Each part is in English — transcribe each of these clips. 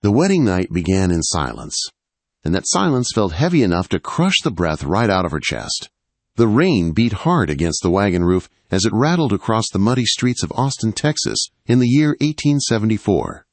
The wedding night began in silence, and that silence felt heavy enough to crush the breath right out of her chest. The rain beat hard against the wagon roof as it rattled across the muddy streets of Austin, Texas, in the year 1874.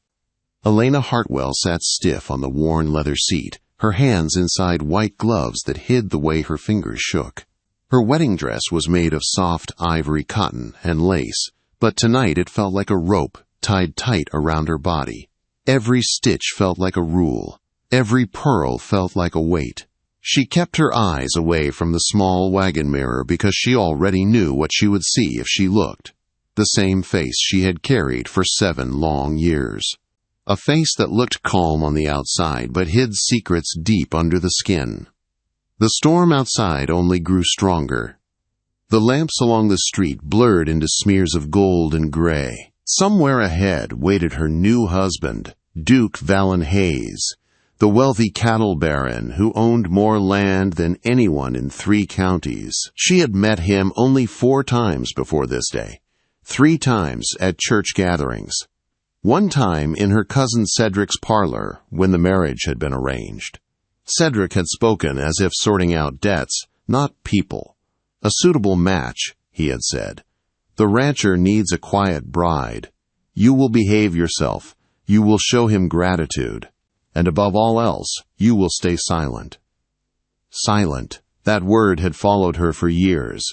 Elena Hartwell sat stiff on the worn leather seat, her hands inside white gloves that hid the way her fingers shook. Her wedding dress was made of soft ivory cotton and lace, but tonight it felt like a rope tied tight around her body. Every stitch felt like a rule. Every pearl felt like a weight. She kept her eyes away from the small wagon mirror because she already knew what she would see if she looked. The same face she had carried for 7 long years. A face that looked calm on the outside but hid secrets deep under the skin. The storm outside only grew stronger. The lamps along the street blurred into smears of gold and gray. Somewhere ahead waited her new husband, Duke Vallon Hayes, the wealthy cattle baron who owned more land than anyone in 3 counties. She had met him only 4 times before this day, 3 times at church gatherings. One time in her cousin Cedric's parlor when the marriage had been arranged. Cedric had spoken as if sorting out debts, not people. A suitable match, he had said. The rancher needs a quiet bride. You will behave yourself. You will show him gratitude. And above all else, you will stay silent. Silent. That word had followed her for years.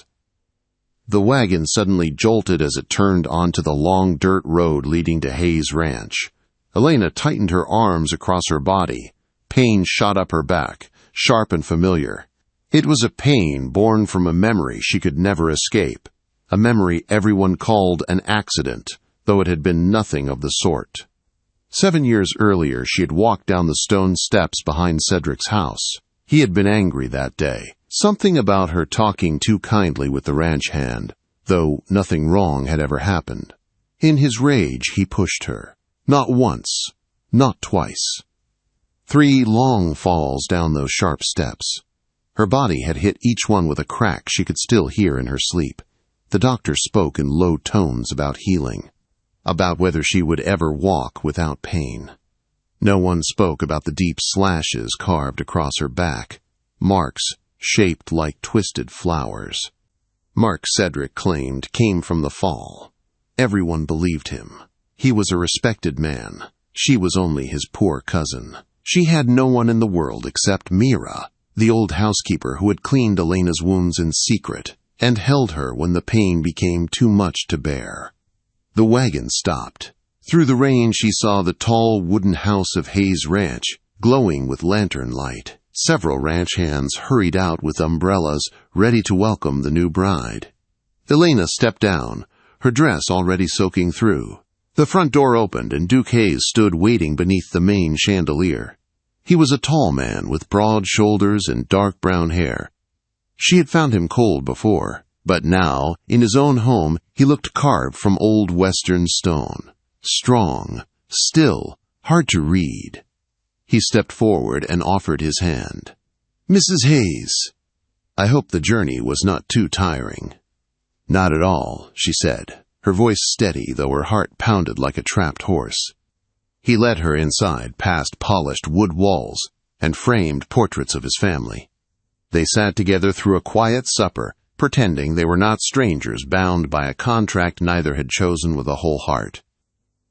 The wagon suddenly jolted as it turned onto the long dirt road leading to Hayes Ranch. Elena tightened her arms across her body. Pain shot up her back, sharp and familiar. It was a pain born from a memory she could never escape. A memory everyone called an accident, though it had been nothing of the sort. 7 years earlier, she had walked down the stone steps behind Cedric's house. He had been angry that day. Something about her talking too kindly with the ranch hand, though nothing wrong had ever happened. In his rage, he pushed her. Not once, not twice. 3 long falls down those sharp steps. Her body had hit each one with a crack she could still hear in her sleep. The doctor spoke in low tones about healing, about whether she would ever walk without pain. No one spoke about the deep slashes carved across her back, marks shaped like twisted flowers. Mark Cedric claimed came from the fall. Everyone believed him. He was a respected man. She was only his poor cousin. She had no one in the world except Mira, the old housekeeper who had cleaned Elena's wounds in secret and held her when the pain became too much to bear. The wagon stopped. Through the rain she saw the tall wooden house of Hayes Ranch, glowing with lantern light. Several ranch hands hurried out with umbrellas, ready to welcome the new bride. Elena stepped down, her dress already soaking through. The front door opened and Duke Hayes stood waiting beneath the main chandelier. He was a tall man with broad shoulders and dark brown hair. She had found him cold before, but now, in his own home, he looked carved from old Western stone. Strong, still, hard to read. He stepped forward and offered his hand. "Mrs. Hayes, I hope the journey was not too tiring." "Not at all," she said, her voice steady though her heart pounded like a trapped horse. He led her inside past polished wood walls and framed portraits of his family. They sat together through a quiet supper, pretending they were not strangers bound by a contract neither had chosen with a whole heart.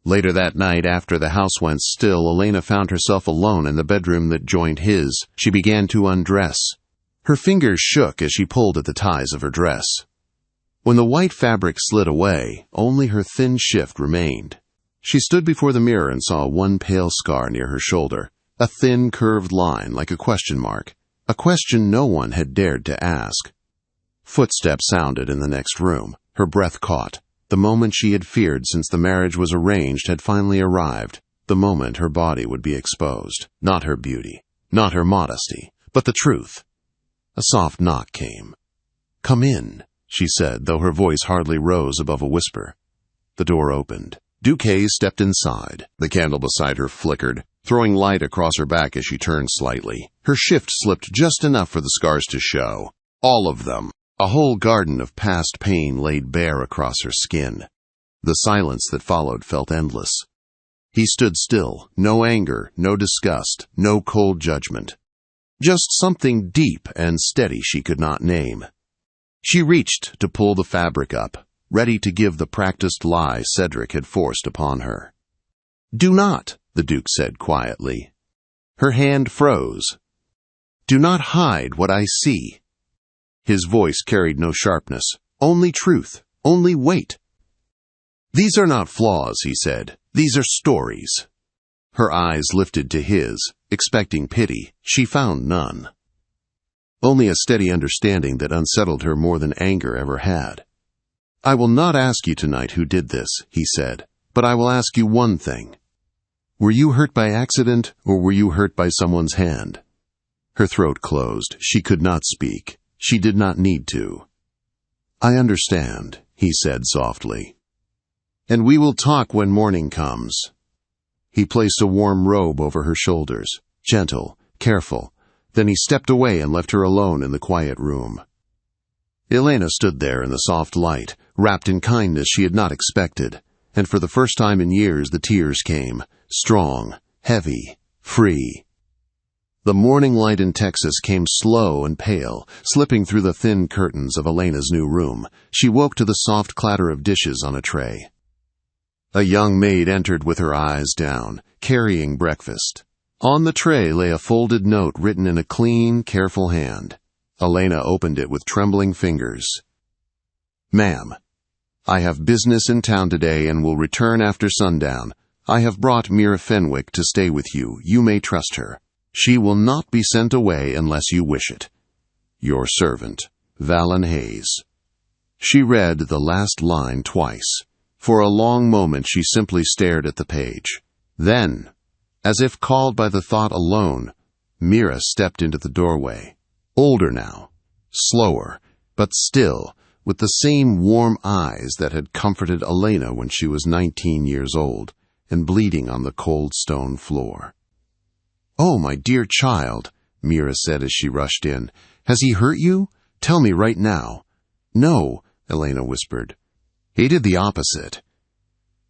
Later that night, after the house went still, Elena found herself alone in the bedroom that joined his. She began to undress. Her fingers shook as she pulled at the ties of her dress. When the white fabric slid away, only her thin shift remained. She stood before the mirror and saw one pale scar near her shoulder, a thin curved line like a question mark, a question no one had dared to ask. Footsteps sounded in the next room. Her breath caught. The moment she had feared since the marriage was arranged had finally arrived, the moment her body would be exposed. Not her beauty, not her modesty, but the truth. A soft knock came. "Come in," she said, though her voice hardly rose above a whisper. The door opened. Duke Hayes stepped inside. The candle beside her flickered, throwing light across her back as she turned slightly. Her shift slipped just enough for the scars to show. All of them. A whole garden of past pain laid bare across her skin. The silence that followed felt endless. He stood still, no anger, no disgust, no cold judgment. Just something deep and steady she could not name. She reached to pull the fabric up, ready to give the practiced lie Cedric had forced upon her. "Do not," the Duke said quietly. Her hand froze. "Do not hide what I see." His voice carried no sharpness, only truth, only weight. "These are not flaws," he said. "These are stories." Her eyes lifted to his, expecting pity. She found none. Only a steady understanding that unsettled her more than anger ever had. "I will not ask you tonight who did this," he said, "but I will ask you one thing. Were you hurt by accident, or were you hurt by someone's hand?" Her throat closed. She could not speak. She did not need to. "I understand," he said softly. "And we will talk when morning comes." He placed a warm robe over her shoulders, gentle, careful. Then he stepped away and left her alone in the quiet room. Elena stood there in the soft light, wrapped in kindness she had not expected, and for the first time in years the tears came, strong, heavy, free. The morning light in Texas came slow and pale, slipping through the thin curtains of Elena's new room. She woke to the soft clatter of dishes on a tray. A young maid entered with her eyes down, carrying breakfast. On the tray lay a folded note written in a clean, careful hand. Elena opened it with trembling fingers. "Ma'am, I have business in town today and will return after sundown. I have brought Mira Fenwick to stay with you. You may trust her. She will not be sent away unless you wish it. Your servant, Valen Hayes." She read the last line twice. For a long moment she simply stared at the page. Then, as if called by the thought alone, Mira stepped into the doorway. Older now, slower, but still, with the same warm eyes that had comforted Elena when she was 19 years old and bleeding on the cold stone floor. "Oh, my dear child," Mira said as she rushed in. "Has he hurt you? Tell me right now." "No," Elena whispered. "He did the opposite."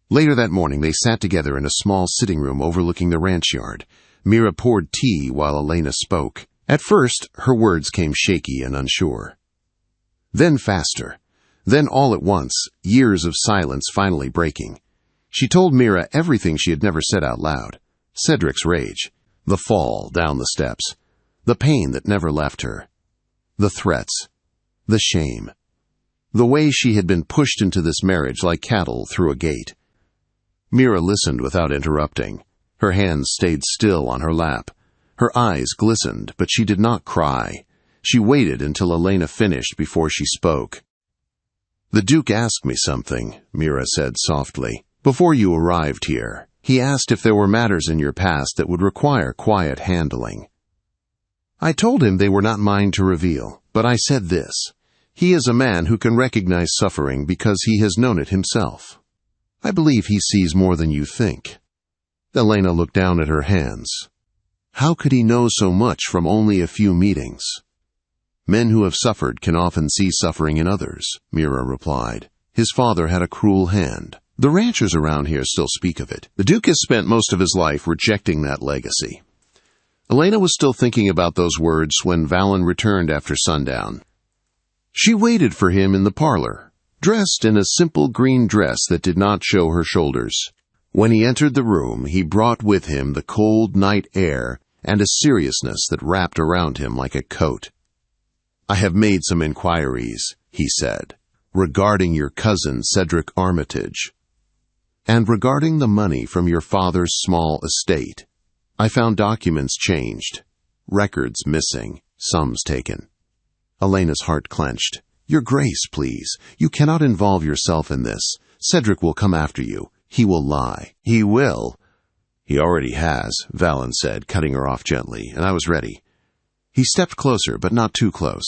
Later that morning they sat together in a small sitting room overlooking the ranch yard. Mira poured tea while Elena spoke. At first, her words came shaky and unsure. Then faster. Then all at once, years of silence finally breaking. She told Mira everything she had never said out loud. Cedric's rage, the fall down the steps, the pain that never left her, the threats, the shame, the way she had been pushed into this marriage like cattle through a gate. Mira listened without interrupting. Her hands stayed still on her lap. Her eyes glistened, but she did not cry. She waited until Elena finished before she spoke. "The Duke asked me something," Mira said softly, "before you arrived here. He asked if there were matters in your past that would require quiet handling. I told him they were not mine to reveal, but I said this. He is a man who can recognize suffering because he has known it himself. I believe he sees more than you think." Elena looked down at her hands. How could he know so much from only a few meetings? "Men who have suffered can often see suffering in others," Mira replied. "His father had a cruel hand. The ranchers around here still speak of it. The Duke has spent most of his life rejecting that legacy." Elena was still thinking about those words when Valen returned after sundown. She waited for him in the parlor, dressed in a simple green dress that did not show her shoulders. When he entered the room, he brought with him the cold night air and a seriousness that wrapped around him like a coat. "I have made some inquiries," he said, "regarding your cousin Cedric Armitage, and regarding the money from your father's small estate. I found documents changed, records missing, sums taken." Elena's heart clenched. "Your Grace, please. You cannot involve yourself in this. Cedric will come after you. He will lie." "He will." "He already has," Valen said, cutting her off gently, and I was ready. He stepped closer, but not too close.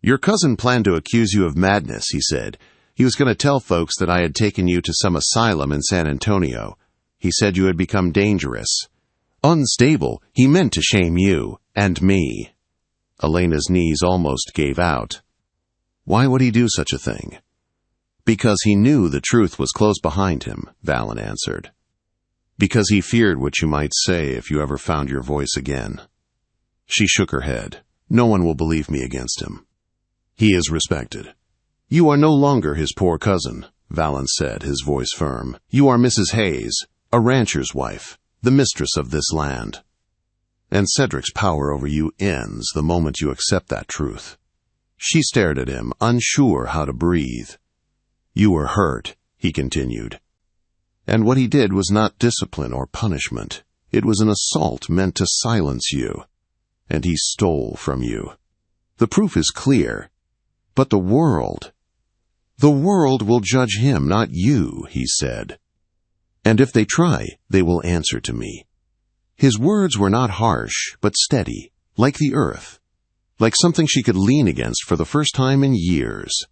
"Your cousin planned to accuse you of madness," he said. "He was going to tell folks that I had taken you to some asylum in San Antonio. He said you had become dangerous. Unstable. He meant to shame you and me." Elena's knees almost gave out. Why would he do such a thing? "Because he knew the truth was close behind him," Valen answered. Because he feared what you might say if you ever found your voice again. She shook her head. No one will believe me against him. He is respected. You are no longer his poor cousin, Valance said, his voice firm. You are Mrs. Hayes, a rancher's wife, the mistress of this land. And Cedric's power over you ends the moment you accept that truth. She stared at him, unsure how to breathe. You were hurt, he continued. And what he did was not discipline or punishment. It was an assault meant to silence you. And he stole from you. The proof is clear. But the world will judge him, not you, he said. And if they try, they will answer to me. His words were not harsh, but steady, like the earth, like something she could lean against for the first time in years.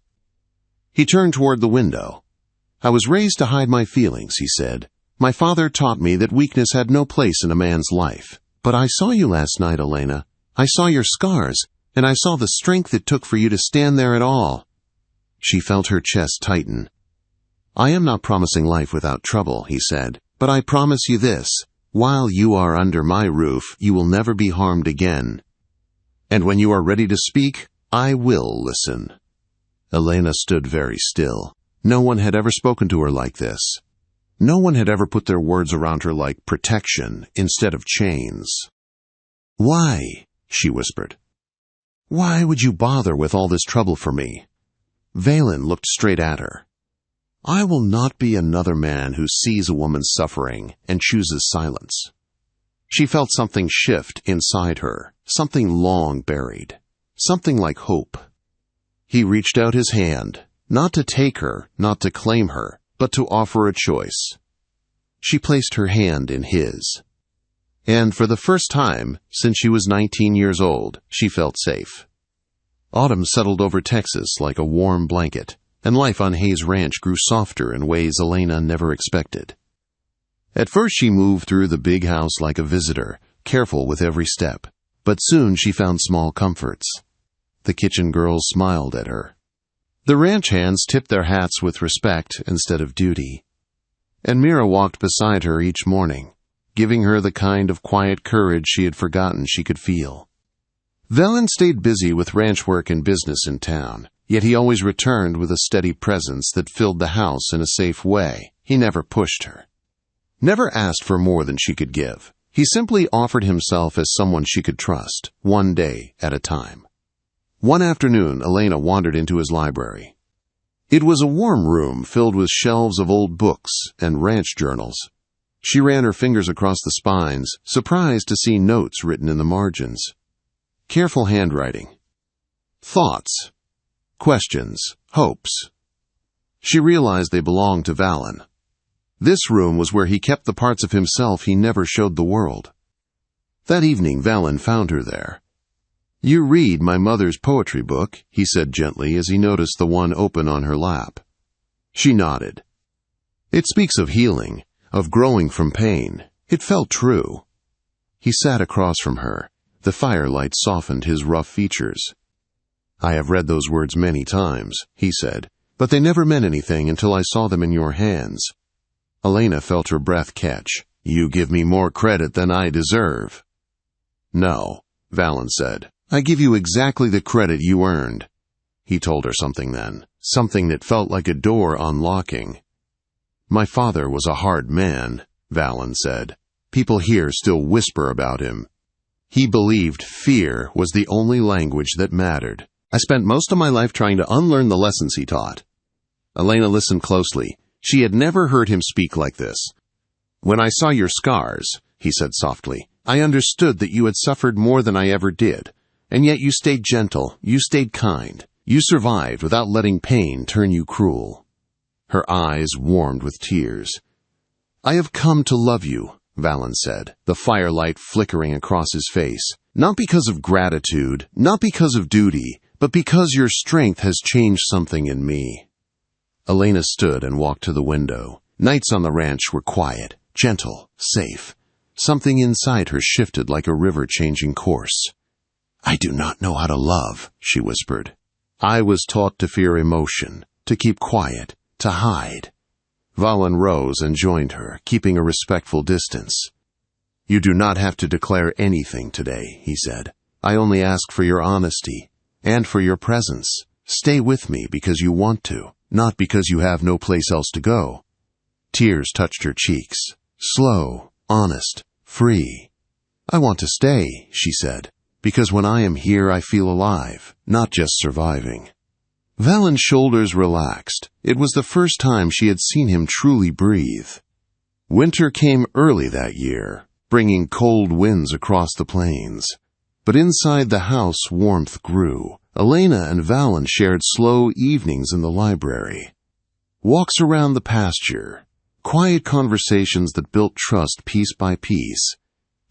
He turned toward the window. I was raised to hide my feelings, he said. My father taught me that weakness had no place in a man's life. But I saw you last night, Elena. I saw your scars, and I saw the strength it took for you to stand there at all. She felt her chest tighten. I am not promising life without trouble, he said, but I promise you this. While you are under my roof, you will never be harmed again. And when you are ready to speak, I will listen. Elena stood very still. No one had ever spoken to her like this. No one had ever put their words around her like protection instead of chains. Why? She whispered. Why would you bother with all this trouble for me? Valen looked straight at her. I will not be another man who sees a woman suffering and chooses silence. She felt something shift inside her, something long buried, something like hope. He reached out his hand, not to take her, not to claim her, but to offer a choice. She placed her hand in his. And for the first time, since she was 19 years old, she felt safe. Autumn settled over Texas like a warm blanket, and life on Hayes Ranch grew softer in ways Elena never expected. At first she moved through the big house like a visitor, careful with every step, but soon she found small comforts. The kitchen girls smiled at her. The ranch hands tipped their hats with respect instead of duty. And Mira walked beside her each morning, giving her the kind of quiet courage she had forgotten she could feel. Valen stayed busy with ranch work and business in town, yet he always returned with a steady presence that filled the house in a safe way. He never pushed her. Never asked for more than she could give. He simply offered himself as someone she could trust, one day at a time. One afternoon, Elena wandered into his library. It was a warm room filled with shelves of old books and ranch journals. She ran her fingers across the spines, surprised to see notes written in the margins. Careful handwriting. Thoughts. Questions. Hopes. She realized they belonged to Valen. This room was where he kept the parts of himself he never showed the world. That evening, Valen found her there. You read my mother's poetry book, he said gently as he noticed the one open on her lap. She nodded. It speaks of healing, of growing from pain. It felt true. He sat across from her. The firelight softened his rough features. I have read those words many times, he said, but they never meant anything until I saw them in your hands. Elena felt her breath catch. You give me more credit than I deserve. No, Valen said. I give you exactly the credit you earned. He told her something then, something that felt like a door unlocking. My father was a hard man, Valen said. People here still whisper about him. He believed fear was the only language that mattered. I spent most of my life trying to unlearn the lessons he taught. Elena listened closely. She had never heard him speak like this. When I saw your scars, he said softly, I understood that you had suffered more than I ever did. And yet you stayed gentle, you stayed kind. You survived without letting pain turn you cruel. Her eyes warmed with tears. I have come to love you, Valen said, the firelight flickering across his face. Not because of gratitude, not because of duty, but because your strength has changed something in me. Elena stood and walked to the window. Nights on the ranch were quiet, gentle, safe. Something inside her shifted like a river changing course. I do not know how to love, she whispered. I was taught to fear emotion, to keep quiet, to hide. Valen rose and joined her, keeping a respectful distance. "You do not have to declare anything today," he said. "I only ask for your honesty and for your presence. Stay with me because you want to, not because you have no place else to go." Tears touched her cheeks. Slow, honest, free. "I want to stay," she said, "because when I am here I feel alive, not just surviving." Valen's shoulders relaxed. It was the first time she had seen him truly breathe. Winter came early that year, bringing cold winds across the plains. But inside the house warmth grew. Elena and Valen shared slow evenings in the library. Walks around the pasture. Quiet conversations that built trust piece by piece.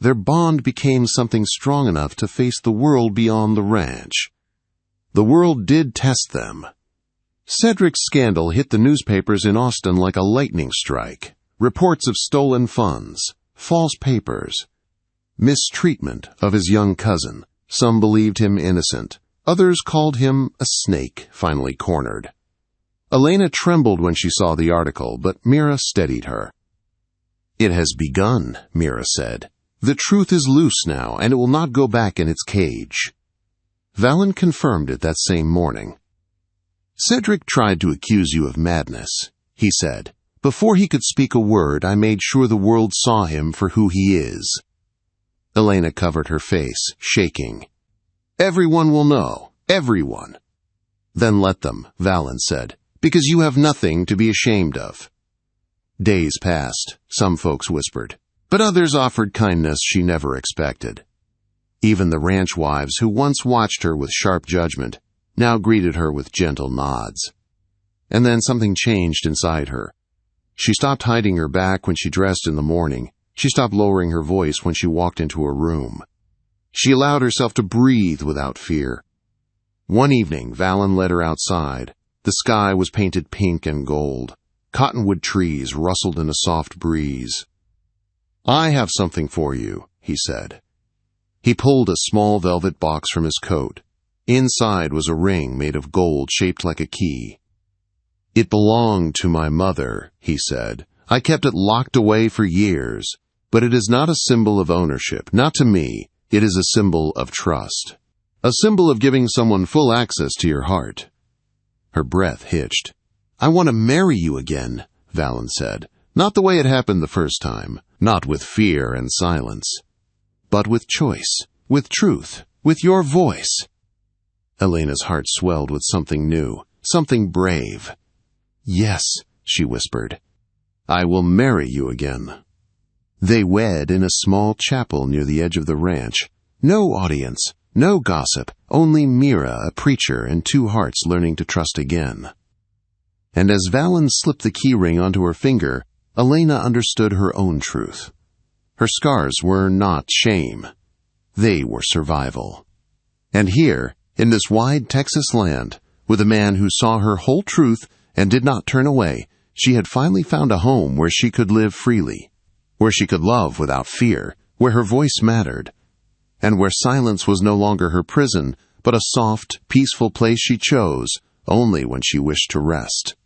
Their bond became something strong enough to face the world beyond the ranch. The world did test them. Cedric's scandal hit the newspapers in Austin like a lightning strike. Reports of stolen funds, false papers, mistreatment of his young cousin. Some believed him innocent. Others called him a snake, finally cornered. Elena trembled when she saw the article, but Mira steadied her. "It has begun," Mira said. "The truth is loose now, and it will not go back in its cage." Valen confirmed it that same morning. "Cedric tried to accuse you of madness," he said. "Before he could speak a word, I made sure the world saw him for who he is." Elena covered her face, shaking. "Everyone will know. Everyone." "Then let them," Valen said, "because you have nothing to be ashamed of." Days passed, some folks whispered, but others offered kindness she never expected. Even the ranch wives who once watched her with sharp judgment now greeted her with gentle nods. And then something changed inside her. She stopped hiding her back when she dressed in the morning. She stopped lowering her voice when she walked into a room. She allowed herself to breathe without fear. One evening, Valen led her outside. The sky was painted pink and gold. Cottonwood trees rustled in a soft breeze. "I have something for you," he said. He pulled a small velvet box from his coat. Inside was a ring made of gold shaped like a key. "It belonged to my mother," he said. "I kept it locked away for years. But it is not a symbol of ownership, not to me. It is a symbol of trust. A symbol of giving someone full access to your heart." Her breath hitched. "I want to marry you again," Valen said. "Not the way it happened the first time. Not with fear and silence. But with choice, with truth, with your voice." Elena's heart swelled with something new, something brave. "Yes," she whispered. "I will marry you again." They wed in a small chapel near the edge of the ranch. No audience, no gossip, only Mira, a preacher, and two hearts learning to trust again. And as Valen slipped the key ring onto her finger, Elena understood her own truth. Her scars were not shame. They were survival. And here, in this wide Texas land, with a man who saw her whole truth and did not turn away, she had finally found a home where she could live freely, where she could love without fear, where her voice mattered, and where silence was no longer her prison, but a soft, peaceful place she chose only when she wished to rest.